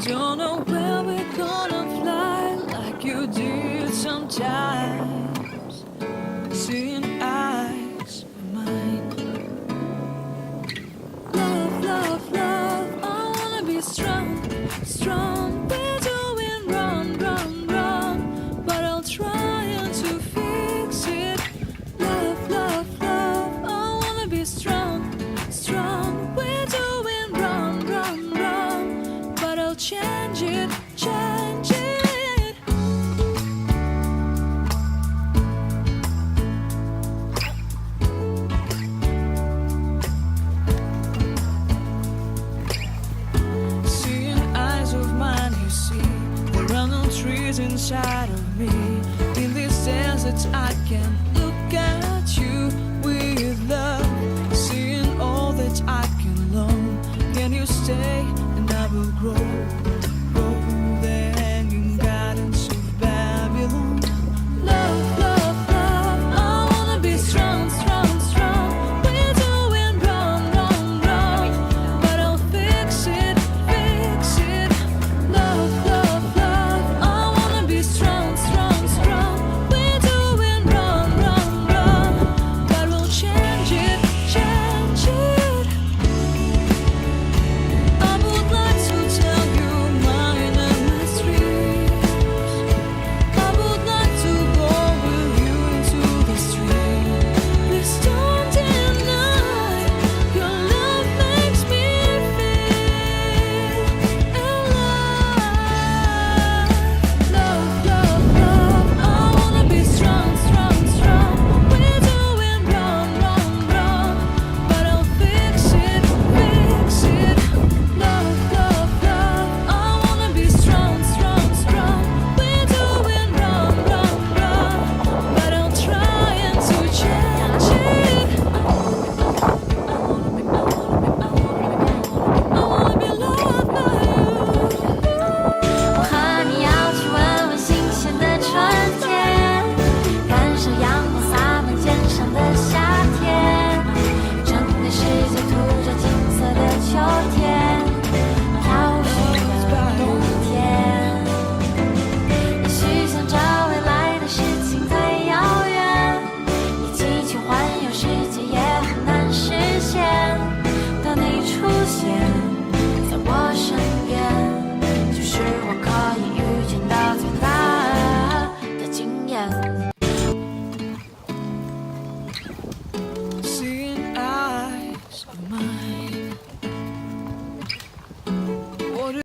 Don't know where we're gonna fly like you did sometimes. Seeing eyes of mine. Love, love, love, I wanna be strong, strong. We're doing wrong, wrong, wrong, but I'll try to fix it. Love, love, love, I wanna be strong, strong. We're doing wrong, wrong, wrong, but I'll change it, change it. Seeing eyes of mine, you see, there are no trees inside of me. In this desert I can